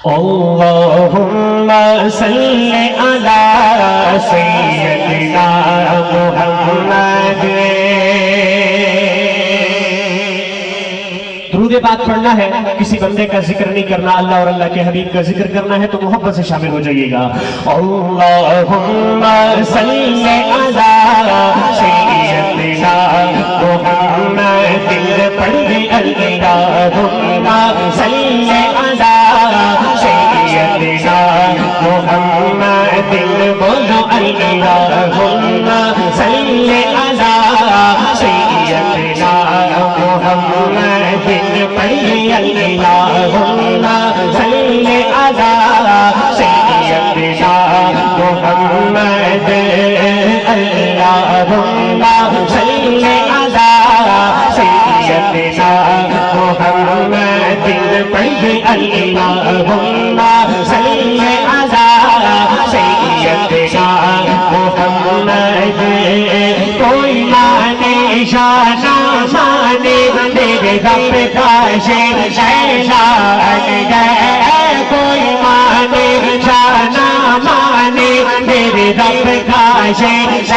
अल्लाहुम्मा सल्ली अला सय्यदिना मुहम्मद। दुरूद पाक पढ़ना है, किसी बंदे का जिक्र नहीं करना, अल्लाह और अल्लाह के हबीब का जिक्र करना है तो मोहब्बत से शामिल हो जाइएगा। अल्लाहुम्मा सल्ली अला सय्यदिना मुहम्मद। पढ़िए अल्लाहुम्मा सल्ली अला सय्यदिना मुहम्मद। बोलो अल्लाहुम्मा सल्ली अला सय्यदिना मुहम्मद। पढ़िए अल्लाहुम्मा सल्ली अला सय्यदिना मुहम्मद। अल्लाहुम्मा सल्ली अला सय्यदिना मुहम्मद। पढ़िए अल्लाहुम्मा सल्ली अला सय्यदिना मुहम्मद। कोई माने शाना माने मेरे रब का शहनाज गए। कोई माने शाना माने मेरे रब का शहनाज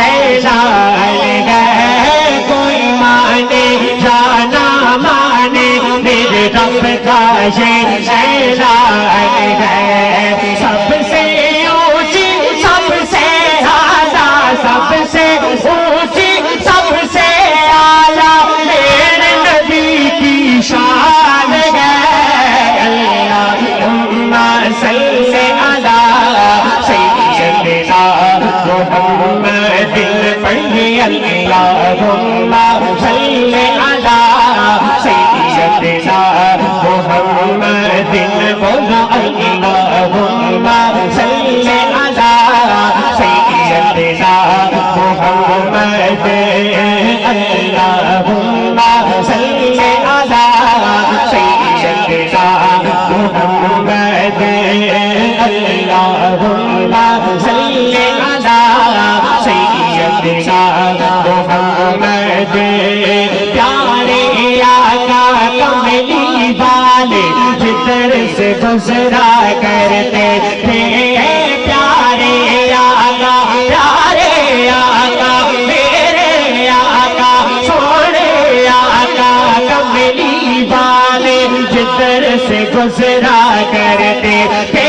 गए। कोई माने शाना माने मेरे रब का शहनाज गए। सबसे ऊंची सबसे आला, सबसे ऊंची सबसे आला मेरे नबी की शान है। अल्लाहुम्मा सल्ली अला सय्यदिना मुहम्मद। पढ़िए अल्लाहुम्मा सल्ली अला सय्यदिना मुहम्मद। बोलो अल्लाहुम्मा सल्ली अला सय्यदिना मुहम्मद। अल्लाहुम्मा सल्ली अला सय्यदिना मुहम्मद। अल्लाहुम्मा सल्ली अला सय्यदिना मुहम्मद। प्यारे आका कमली वाले जिधर से गुजरा करते थे। प्यारे आका मेरे आका सोने आका कमली वाले जिधर से गुजरा करते थे।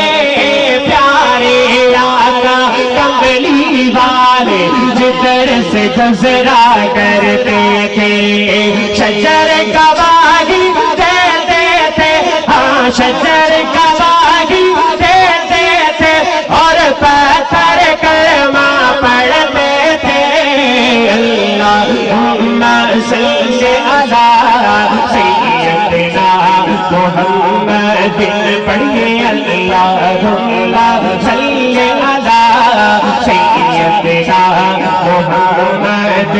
प्यारे आका कमली वाले जिधर से गुजरा करते थे। शजर का बागी देते थे, हाँ शजर का बागी देते थे और पत्थर कलमा पढ़ते थे। अल्लाहुम्मा सल्ली अला सय्यदिना मुहम्मद। पढ़िए अल्लाहुम्मा सल्ली अला सय्यदिना मुहम्मद।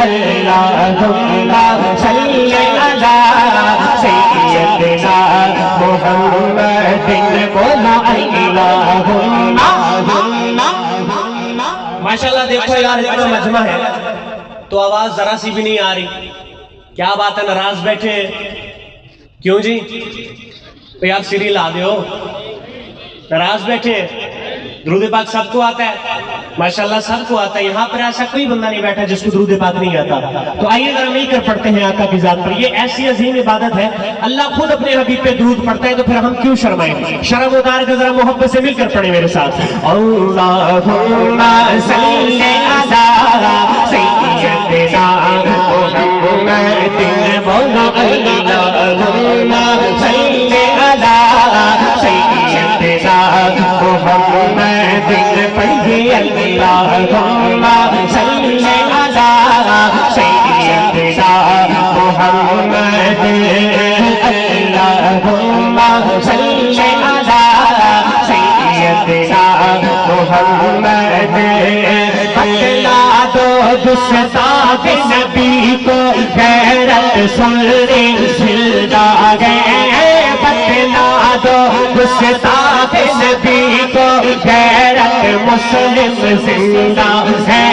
अल्लाहुम्मा सल्ली अला सय्यदिना मुहम्मद। बोलो अल्लाहुम्मा। माशाल्लाह देखो यार इतना मजमा है तो आवाज जरा सी भी नहीं आ रही। क्या बात है, नाराज बैठे हैं क्यों जी? तो यार सीढ़ी ला दो, नाराज बैठे। दुरूद पाक सबको आता है, माशाल्लाह सबको आता है। यहाँ पर ऐसा कोई बंदा नहीं बैठा जिसको दुरूद पाक नहीं आता। तो आइए जरा मिलकर पढ़ते हैं आका की जात पर। ये ऐसी अजीम इबादत है, अल्लाह खुद अपने हबीब पे दुरूद पढ़ता है तो फिर हम क्यों शर्माएं? शर्म उतार के जरा मोहब्बत से मिलकर पढ़े मेरे साथ। अल्लाहुम्मा सल्ली अला सय्यदिना मुहम्मद। बोलो अल्लाहुम्मा सल्ली अला सय्यदिना मुहम्मद। पढ़िए अल्लाहुम्मा सल्ली अला सय्यदिना मुहम्मद। अल्लाहुम्मा सल्ली अला सय्यदिना मुहम्मद। बतला दो गुस्ताख नबी को गैरत सुनने जिंदा गए। बतला दो गुस्ताख नबी को गैरत मुस्लिम जिंदा है।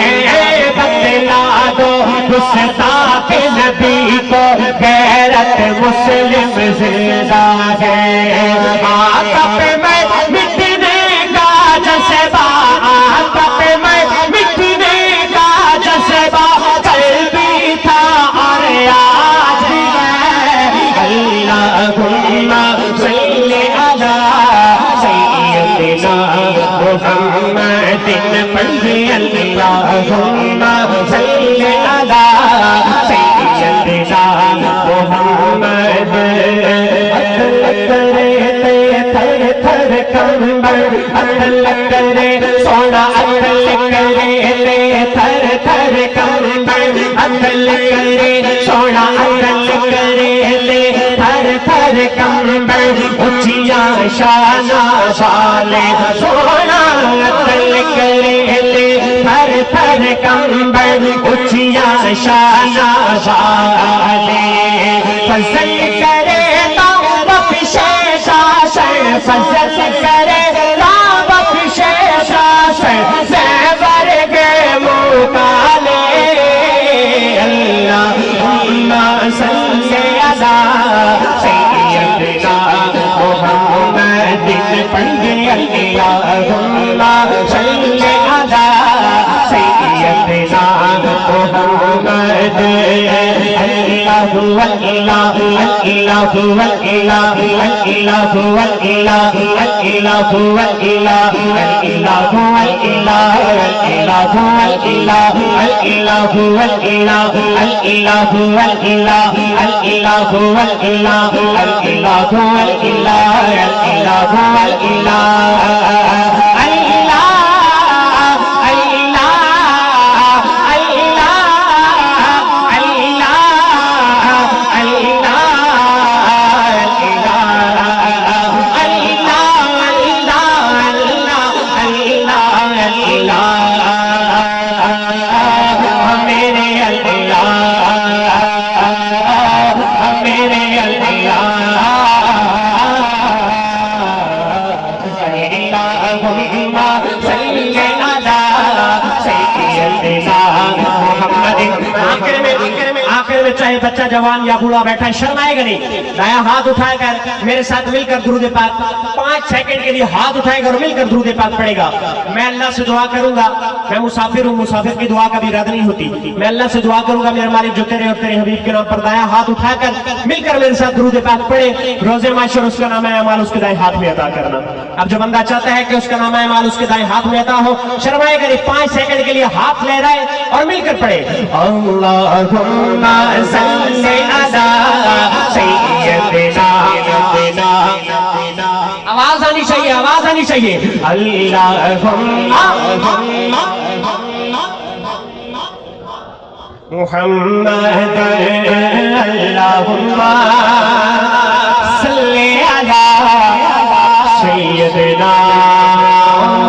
बतला दो गुस्ताख नबी को गैरत मुस्लिम जिंदा है। आका पढ़े अल्लाहुम्मा सल्ली अला सय्यिदना मुहम्मद। करे थर थर कंबल अकल करे सोना अकल करे थर थर कंबल अकल करे सोना अकल करे थर थर कंबल ऊंचिया शाना साले सोना अकल करे थर थर कंबल ऊंचिया शाना साले फजल करे फजल करे राम शासन वर्ग मुकाले अल्लाहुम्मा सल्ली अला सय्यिदना मुहम्मद। पढ़े अल्लाहुम्मा सल्ली अला सय्यिदना मुहम्मद। अल्लाहु अल्लाह अल्लाहु अल्लाह अल्लाहु अल्लाह अल्लाहु अल्लाह अल्लाहु अल्लाह अल्लाहु अल्लाह अल्लाहु अल्लाह अल्लाहु अल्लाह अल्लाहु अल्लाह अल्लाहु अल्लाह आखिर में चाहे बच्चा जवान या बूढ़ा बैठा है शर्माएगा नहीं, दाया हाथ उठाकर मेरे साथ मिलकर दुरूद पाक 5 सेकंड के लिए हाथ उठाएगा और मिलकर दुरूद पाक पढ़ेगा। मैं अल्लाह से दुआ करूंगा, मैं मुसाफिर हूँ, मुसाफिर की दुआ कभी रद्द नहीं होती। मैं अल्लाह से दुआ करूंगा मेरे मालिक जो तेरे और तेरे हबीब के नाम पर दाया हाथ उठाकर मिलकर मेरे साथ दुरूद पाक पढ़े। रोजे माशर उसका नाम है अमाल उसके दाएं हाथ में अता करना। अब जो बंदा चाहता है कि उसका नाम है अमाल उसके दाएं हाथ में अता हो, शर्माएगा नहीं, 5 सेकंड के लिए हाथ ले रहा है और मिलकर पढ़े अल्लाहुम्मा सल्ली अला सय्यिदना। आवाज आनी चाहिए, आवाज आनी चाहिए। अल्लाहुम्मा मुहम्मद अल्लाहुम्मा सल्ली अला सय्यिदना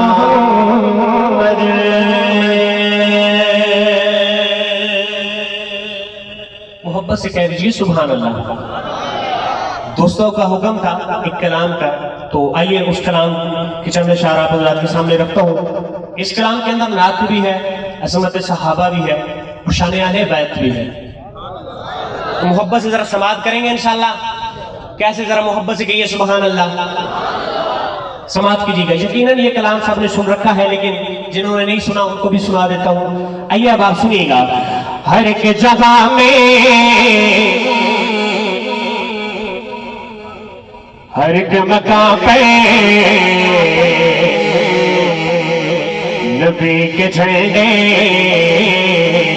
मुहम्मद। मोहब्बत से कह दीजिए सुभान अल्लाह। दोस्तों का हुक्म था एक कलाम का, तो आइए उस कलाम की चंद इशारा आप हज़रात के सामने रखता हूँ। इस कलाम के अंदर नात भी है, अज़मत सहाबा भी है और शान अहले बैत भी है। तो मोहब्बत से जरा समाअत करेंगे इंशाअल्लाह। कैसे, जरा मोहब्बत से कहिए सुभान अल्लाह, समाअत कीजिएगा। यकीनन ये कलाम सबने सुन रखा है, लेकिन जिन्होंने नहीं सुना उनको भी सुना देता हूँ। आइए अब आप सुनिएगा। हर एक जगह में हर एक मकाम पे नबी के झंडे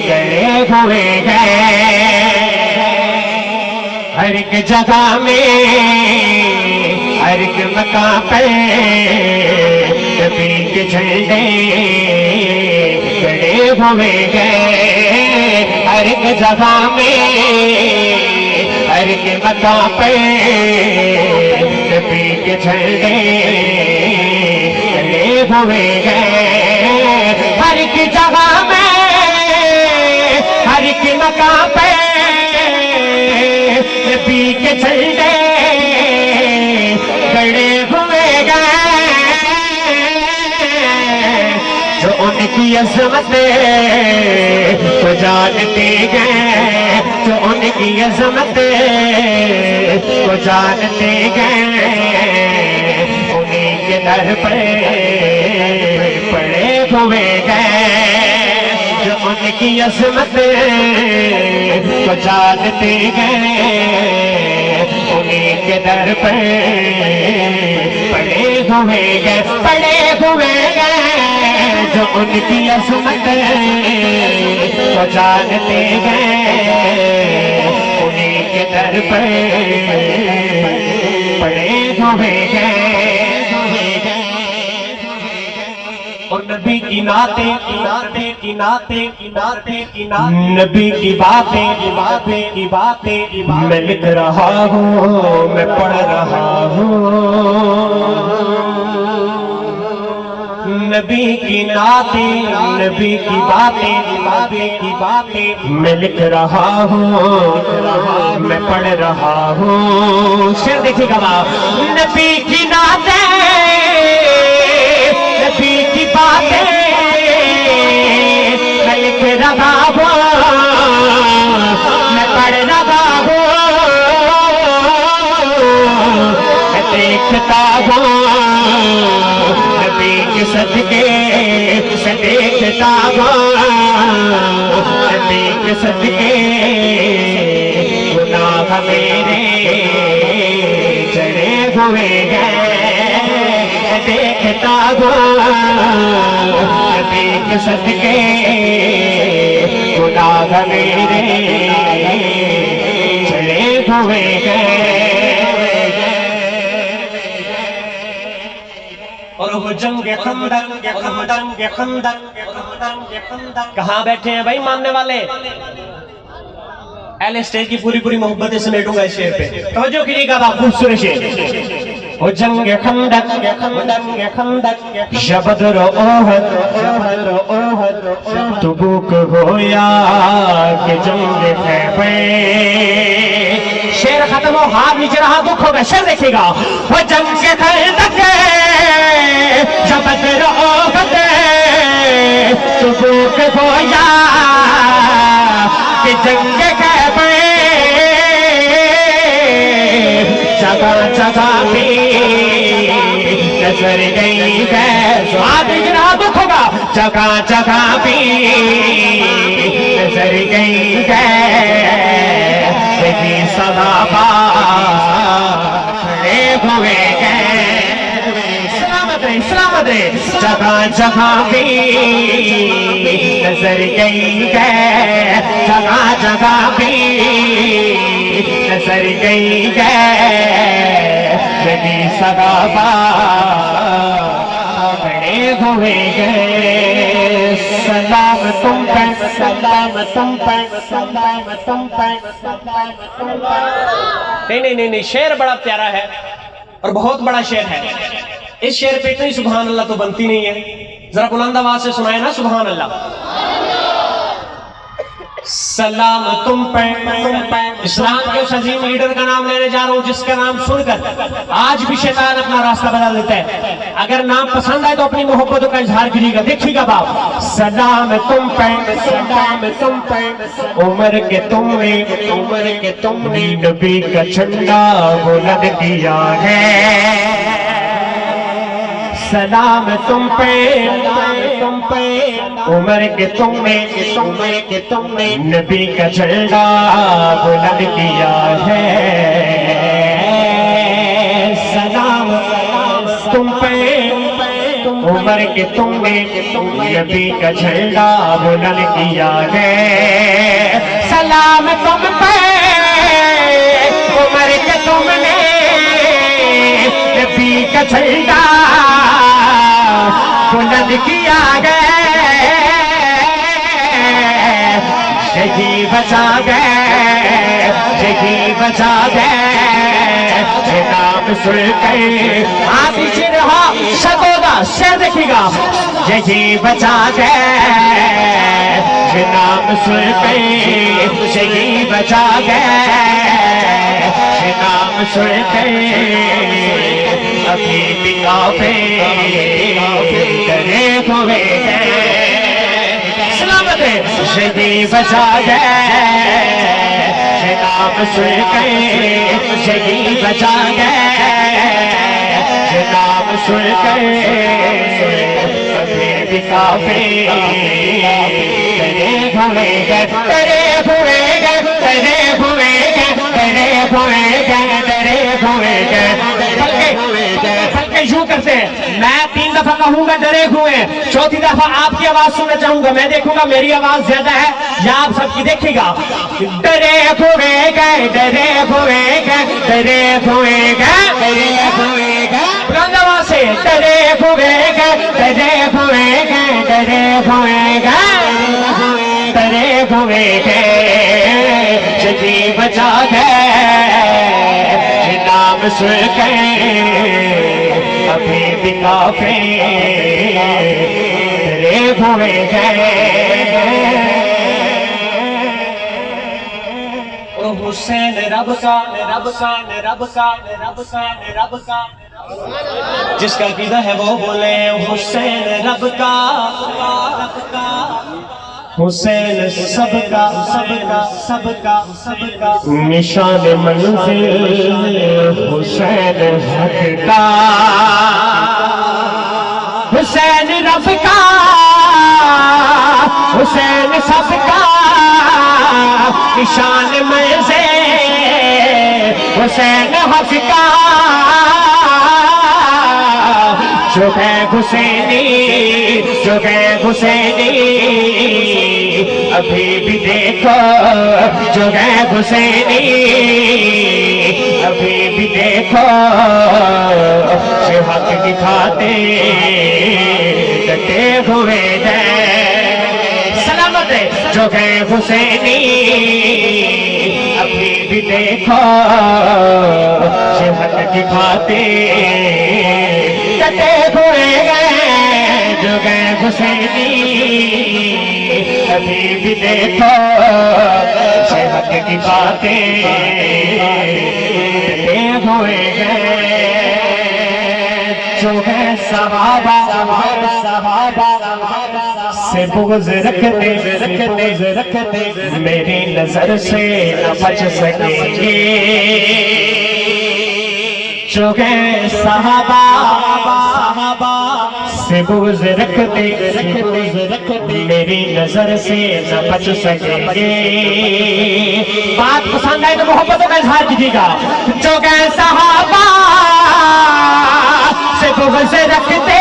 गड़े हुए हैं। हर एक जगह में हर एक मकाम पे नबी के झंडे गड़े हुए हैं। हर एक जगह में हर एक मकाम पे नबी के झंडे गड़े हुए हैं। हर एक जगह में हर एक मकाम पे नबी के झंडे गड़े हुए हैं। जो उनकी अज़मत को जानते हैं, जो उनकी अज़मत को जानते हैं, उन्हीं के दर पर पड़े हुए हैं। जो उनकी अज़मत को जानते हैं, उन्हीं के दर पर पड़े हुए हैं, पड़े हुए हैं। जो उनकी अजमत तो जानते हैं, उन्हीं के दर पर पड़े हुए हैं। और नबी की नाते नबी की बातें मैं लिख रहा हूँ, मैं पढ़ रहा हूँ। नबी की नाते नबी की बातें मैं लिख रहा हूँ, मैं पढ़ रहा हूँ। शेर देखिएगा बाप, नबी की नाते नबी की बातें मैं लिख रहा हूँ, मैं पढ़ रहा हूँ, मैं देखता हूँ नबी के सदके से, देखता हूँ नबी के सदके गुनाह मेरे चढ़े हुए हैं। देखता हूँ नबी के सदके गुनाह मेरे चढ़े हुए हैं। और वो जंग खंदक कहाँ बैठे हैं भाई मानने वाले? एल स्टेज की पूरी मोहब्बतें समेटूंगा इस शेर पे, तवज्जो कीजिएगा बाप, खूबसूरत शेर। वो जंग खंदक बदर ओहद तबूक होया कि जंग खैबर। शेर खत्म हो, हाथ नीचे रहा, दुख होगा। शेर देखिएगा, वो जंग खंदक बदर ओहद तबूक होया कि जंग खैबर। जगह जगह भी नजर गई है, स्वाद गिरा दुख होगा। जगह जगह भी नजर गई है, यही सहाबा खड़े हुए हैं। सलामत रे जगह जगह भी नजर गई है, जगह जगह भी नजर गई है, यदि सहाबा खड़े हुए हैं। सलाम तुम पे, सलाम तुम पे, सलाम तुम पे, सलाम तुम पे। नहीं, शेर बड़ा प्यारा है और बहुत बड़ा शेर है। इस शेर पे इतनी सुभान अल्लाह तो बनती नहीं है। जरा बुलंद आवाज से सुनाए ना सुभान अल्लाह। सलाम तुम पे, इस्लाम के उस अजीम लीडर का नाम लेने जा रहा हूं जिसका नाम सुनकर आज भी शैतान अपना रास्ता बदल देता है। अगर नाम पसंद आए तो अपनी मोहब्बतों का इजहार कीजिएगा। देखिएगा बाप, सलाम तुम पे, सलाम तुम पे, उम्र के तुमने नबी का झंडा बुलंद किया है। सलाम तुम पे, उम्र के तुमने नबी का झंडा बुलंद किया है। सलाम तुम पे, उम्र के तुमने नबी का झंडा बुलंद किया है। सलाम तुम पे, उम्र के तुमने नबी का झंडा बुलंद किया गया, यही बचा गए, यही बचा गए। नाम सुन के आप पीछे रहा शतोदा, शेर देखिएगा, यही बचा गए। नाम सुन के यही बचा गए, नाम सुन के अभी भी काफे डरे हुए हैं। सलामत यही बचा गए, नाम सुन के यही बचा गए, नाम सुन के अभी भी काफे डरे हुए हैं, डरे हुए हैं, डरे हुए हैं, डरे हुए हैं, डरे हुए हैं। के यूं करते हैं। मैं 3 दफा कहूंगा डरे हुए, चौथी दफा आपकी आवाज सुनना चाहूंगा। मैं देखूंगा मेरी आवाज ज्यादा है या आप सबकी, देखिएगा। डरे हुए गए, डरे हुए गए, डरे हुए गए, डरे हुए गए, बुलंद आवाज से डरे हुए गए, डरे हुए गए, डरे हुए गए, डरे हुए गए, जदी बचा गए नाम सुन के अभी भी काफी डरे हुए गए। ओ हुसैन रब का, रब का, रब का, रब का, रब का, जिसका अकीदा है वो बोले हुसैन रब का, रब का, हुसैन सबका, सबका, सबका, सबका, निशान मंजिल हुसैन हक का, हुसैन रब का, हुसैन सबका, निशान मंजिल हुसैन हक का, जो है हुसैनी, जो है हुसैनी, अभी भी देखो जो है हुसैनी, अभी भी देखो हक दिखाते डटे हुए हैं। सलामत है जो है हुसैनी, अभी भी देखो हक दिखाते डटे हुए हैं। जो है हुसैनी, अभी भी देखो हक की बातें हुए हैं। जो है सहाबा, सहाबा से बुग़्ज़ रखते, रखते, रखते मेरी नजर से न बच सकेंगे। जो है सहाबा से बुग़्ज़ रखते, रखते मेरी नजर से न बच सकेंगे। बात पसंद आए तो मोहब्बतों का इजहार कीजिएगा। जो है सहाबा से बुग़्ज़ रखते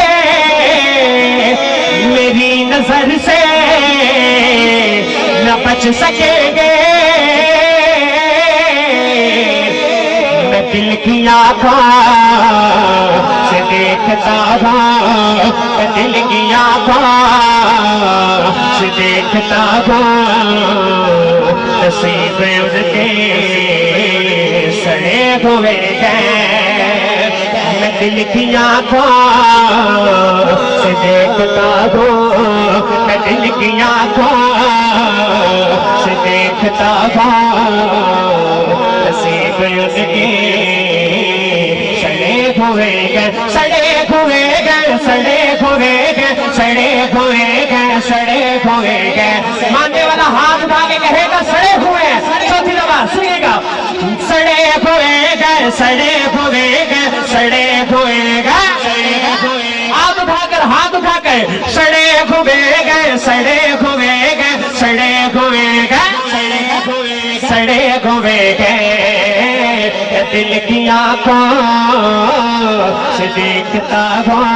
मेरी नजर से न बच सकेंगे। मैं दिल की आँखों से देखता हूँ, मैं दिल की आँखों से देखता हूँ, नसीब उनके सड़े हुए हैं। मैं दिल की आँखों से देखता हूँ, मैं दिल की आँखों से देखता हूँ, नसीब उनके सड़े हुए गए, सड़े हुए गए, सड़े हुए गए, सड़े हुए गए, सड़े हुए गए। मानने वाला हाथ उठा के कहेगा सड़े हुए। चौथी दफा सुनिएगा। सड़े हुए गए, सड़े हुए गए, सड़े हुए गए, हाथ उठाकर, हाथ उठाकर सड़े हुए गए, सड़े हुए गए, सड़े हुए गए, सड़े हुए गए। दिल की आँखों से देखता हूँ,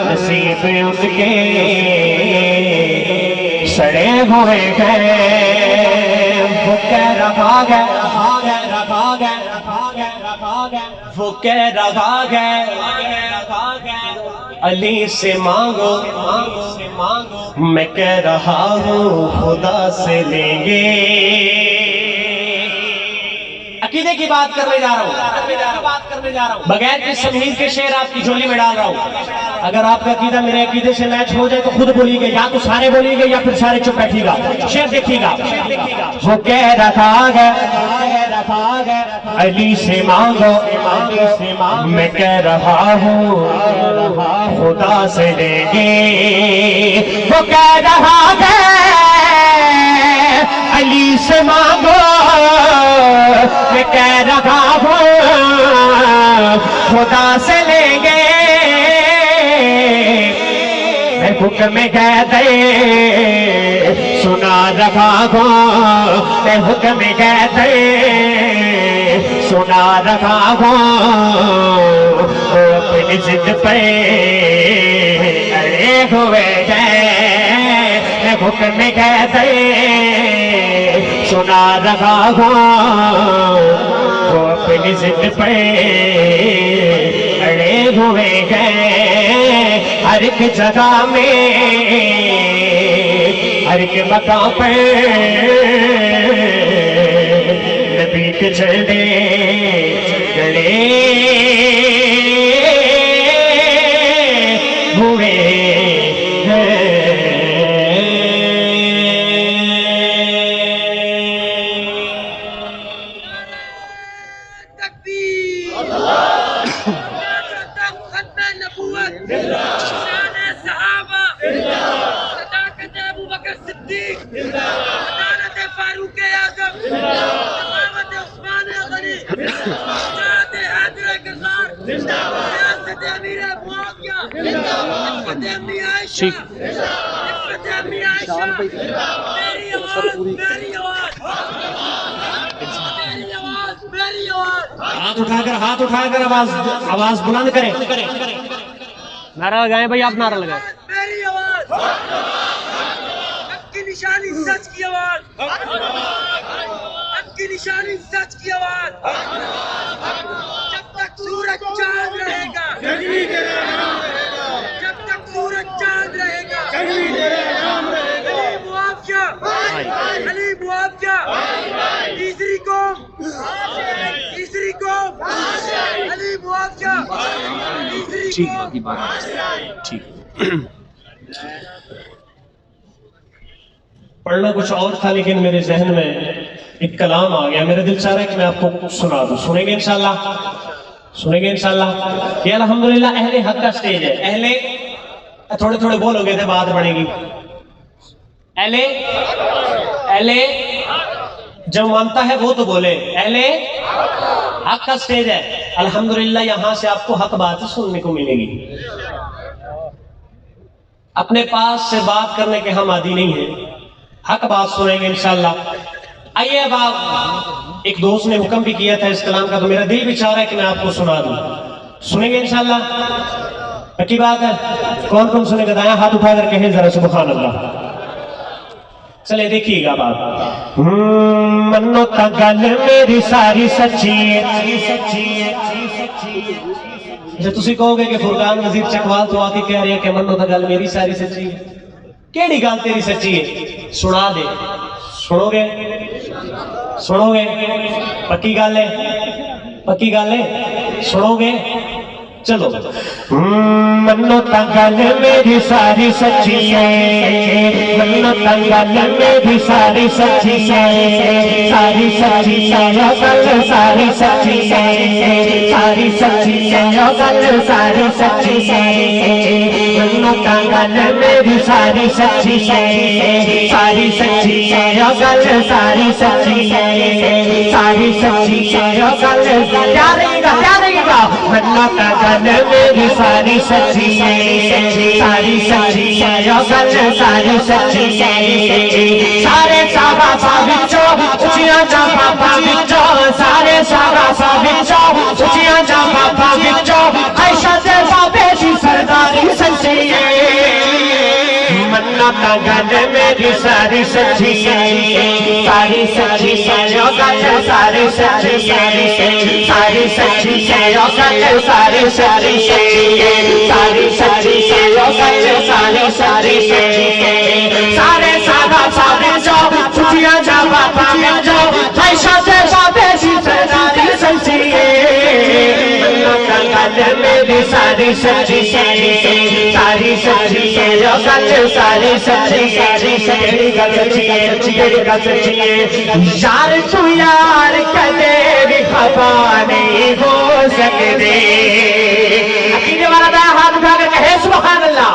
नसीब उनके सड़े हुए गए। वो कह रहा है, वो कह रहा है अली से मांगो, से मांगो, मैं कह रहा हूँ खुदा से लेंगे। अकीदे की बात करने जा रहा हूँ, बगैर किस तमहीज़ के शेर आपकी झोली में डाल रहा हूँ। अगर आपका अकीदा मेरे अकीदे से मैच हो जाए तो खुद बोलिएगा, या तो सारे बोलिएगा या फिर सारे चुप बैठिएगा। शेर देखिएगा। वो कह रहा है अली से मांगो, मैं कह रहा हूँ खुदा से लेंगे। वो कह रहा है अली से मांगो, मैं कह रहा हूँ खुदा से लेंगे। मैं हुक्म कह दे सुना रहा हूँ, मैं हुक्म कह दे सुना रहा हूँ, अपनी जिद पे अड़े हुए हैं, हुक्म कहते सुना रहा हूँ। वो अपनी जिद पे अड़े हुए हैं, हर एक जगह में हर एक मकाम पे नबी के झंडे गड़े हुए हैं। हाथ उठाकर आवाज बुलंद करें। नारा लगाएं भाई, आप नारा लगाएं। मेरी आवाज, हक की निशानी सच की आवाज, हक की निशानी सच की आवाज। जब तक सूरज चांद रहेगा, जब तक सूरज चांद रहेगा, अली मुआविया, अली मुआविया, तीसरी कौम, तीसरी कौम, अली मुआविया, तीसरी कौम। पढ़ना कुछ और था, लेकिन मेरे जहन में एक कलाम आ गया। मेरा दिल चाह रहा है कि मैं आपको सुना दूं। सुनेंगे इंशाल्लाह? सुनेंगे इंशाल्लाह? ये अल्हम्दुलिल्लाह अहले हक का स्टेज है। अहले थोड़े थोड़े बोलोगे तो बात बढ़ेगी। अहले अहले जो मानता है वो तो बोले। अहले हक का स्टेज है। अल्हम्दुलिल्लाह यहां से आपको हक बात सुनने को मिलेगी। अपने पास से बात करने के हम आदी नहीं है, हक बात सुनेंगे इंशाल्लाह। आइए, अब आप, एक दोस्त ने हुक्म भी किया था इस कलाम का, तो मेरा दिल भी चाह रहा है कि मैं आपको सुना दूं। सुनेंगे इंशाल्लाह? पक्की बात है? कौन कौन सुनेगा? दाया हाथ उठाकर कहे जरा सुभान अल्लाह। चले देखिएगा बात। मन्नो ता गल मेरी सारी सच्ची है। जो तुसी कहोगे कि फुरकान वजीर चकवाल तो आके कह रहे हैं कि मन्नो ता गल मेरी सारी सच्ची है। केड़ी गल तेरी सच्ची है? सुना दे। सुनोगे? सुनोगे? पक्की गल है? पक्की गल है? सुनोगे? चलो। मन्नो ता गल मेरी सारी सच्ची है, मन्नो ता गल मेरी सारी सच्ची है, सारी सच्ची है गल सारी सच्ची है, सारी सच्ची है गल सारी सच्ची है। मन्नो ता गल मेरी सारी सच्ची है, सारी सच्ची है गल सारी सच्ची है, सारी सच्ची है गल। क्या रहेगा? मन्नो ता गल मेरी सारी सच्ची है, सारी सच्ची है गल सारी सच्ची है। सारे साहबा विचों उचिया जा बाबा विचों, सारे साहबा विचों उचिया जा बाबा विचों, आयशा दे बाबे दी सरदारी सच्ची है। मन्नो ता गल मेरी सारी सच्ची है, सारी सच्ची है गल सारी सच्ची है, सारी सच्ची है गल सारी सच्ची है, सारी सच्ची है गल सारी सच्ची है। सारे सादा सारे जो छुटियां जा बाबा में जो आयशा दे बाबे दी सरदारी सच्ची है। मन्नो ता गल मेरी सारी सच्ची है, सारी सच्ची है गल सारी सच्ची है। केड़ी गल सच्ची है? केड़ी गल सच्ची है? यार तू यार कदे भी खफा नहीं हो सकते। अकीदे वाला दा हाथ उठा के कहे सुभान अल्लाह।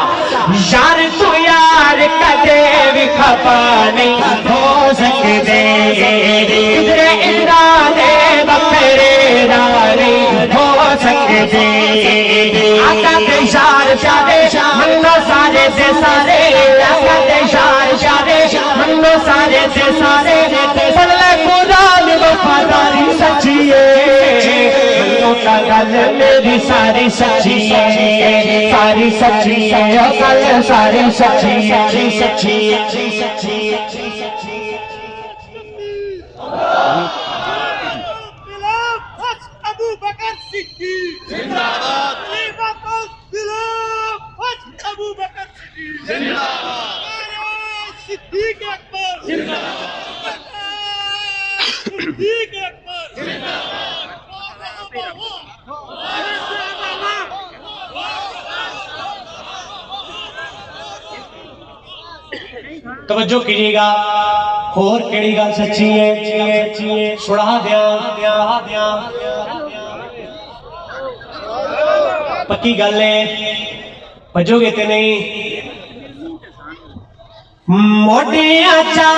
यार तू यार कदे भी खफा नहीं हो सकते, इधरे इरादे बखरे नहीं हो सकते। आका के शार शादे मन्नो सारे से सारे, आका के शार शादे मन्नो सारे से सारे, बदले कुरान वफादारी सच्ची है। मन्नो का गल मेरी सारी सच्ची है, सारी सच्ची है, ओ गल सारी सच्ची है, सच्ची है, सच्ची है। अबू बकर सिद्दीक जिंदाबाद, अबू बकर सिद्दीक जिंदाबाद, सिद्दीक अकबर जिंदाबाद, सिद्दीक अकबर जिंदाबाद। तवज्जो कीजिएगा, होर केड़ी गल सच्ची है, सुना दिया पक्की गल है, भजोगे ते नहीं। मोटिया चा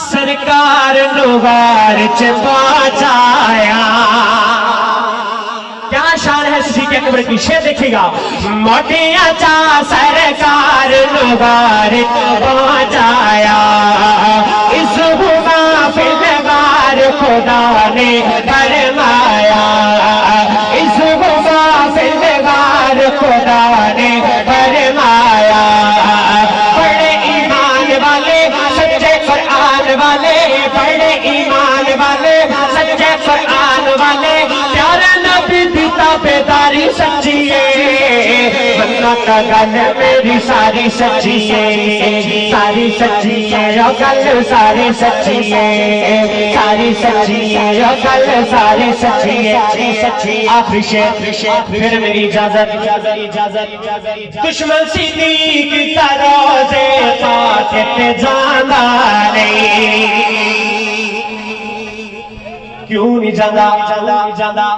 सरकार नुगार च पहुंचाया, क्या शान है सिद्दीक अकबर की, शेर देखिएगा। मोटिया चा सरकार नुगार च पहुंचाया, इस हुआ फिलगार खुदा ने फरमाया, इस हुआ फिलगार खुदा ने फरमाया। बड़े ईमान वाले सच्चे कुरान वाले, बड़े ईमान वाले सच्चे कुरान वाले, प्यारे नबी की ताबेदारी सच्ची है, वरना का गल मेरी सारी सच्ची है, सारी सच्ची है, ओ गल सारी सच्ची है, सारी सच्ची है, ओ गल सारी सच्ची है, सच्ची। आखिरी शेर फिर मेरी इजाजत। दुश्मन सिद्दीक का रोज़े पाक ते जाना नहीं, क्यों नहीं जाना,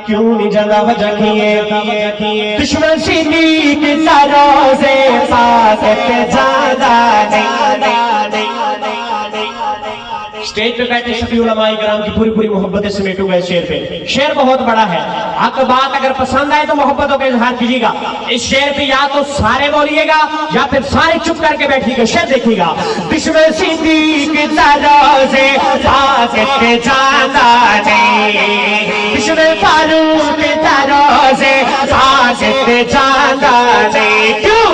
क्यों नहीं जाना, वजह की है। दुश्मन सिद्दीक का रोज़े पाक ते जाना नहीं। स्टेज पे बैठे सभी उलमाए किराम की पूरी पूरी मोहब्बत समेटूंगा इस शेर पे। शेर बहुत बड़ा है, आपको बात अगर पसंद आए तो मोहब्बतों का इजहार कीजिएगा। इस शेर पे या तो सारे बोलिएगा या फिर सारे चुप करके बैठिएगा। शेर देखिएगा। दुश्मन सिद्दीक का रोज़े पाक ते जाना नहीं, दुश्मन फारूक का रोज़े पाक ते जाना नहीं। क्यों?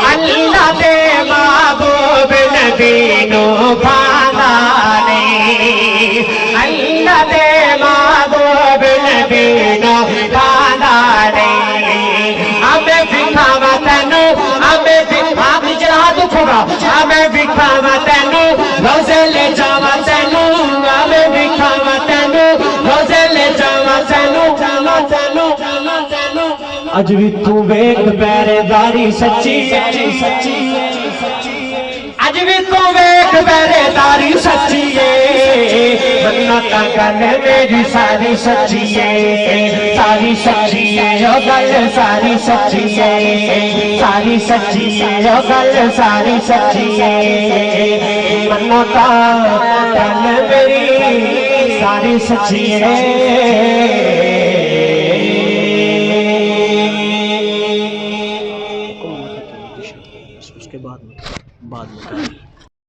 अल्लाह दे महबूब नबी नो भाना नहीं, अल्लाह दे महबूब नबी नो भाना नहीं। हमें दिखावा तेनू, हमें आप नीचे हाथ उठोगा, हमें दिखावा तेनू, रोज़े ले जावा तेनू, हमें दिखावा तेनू, रोज़े ले जावा तेनू, अज भी तू वेख पहरेदारी सच्ची, अज भी तू वेख पहरेदारी सच्ची है, वरना का गल मेरी सारी सच्ची है, सारी सच्ची है, ओ गल सारी सच्ची है, सारी सच्ची है, ओ गल सारी सच्ची है, वरना का गल मेरी सारी सच्ची है।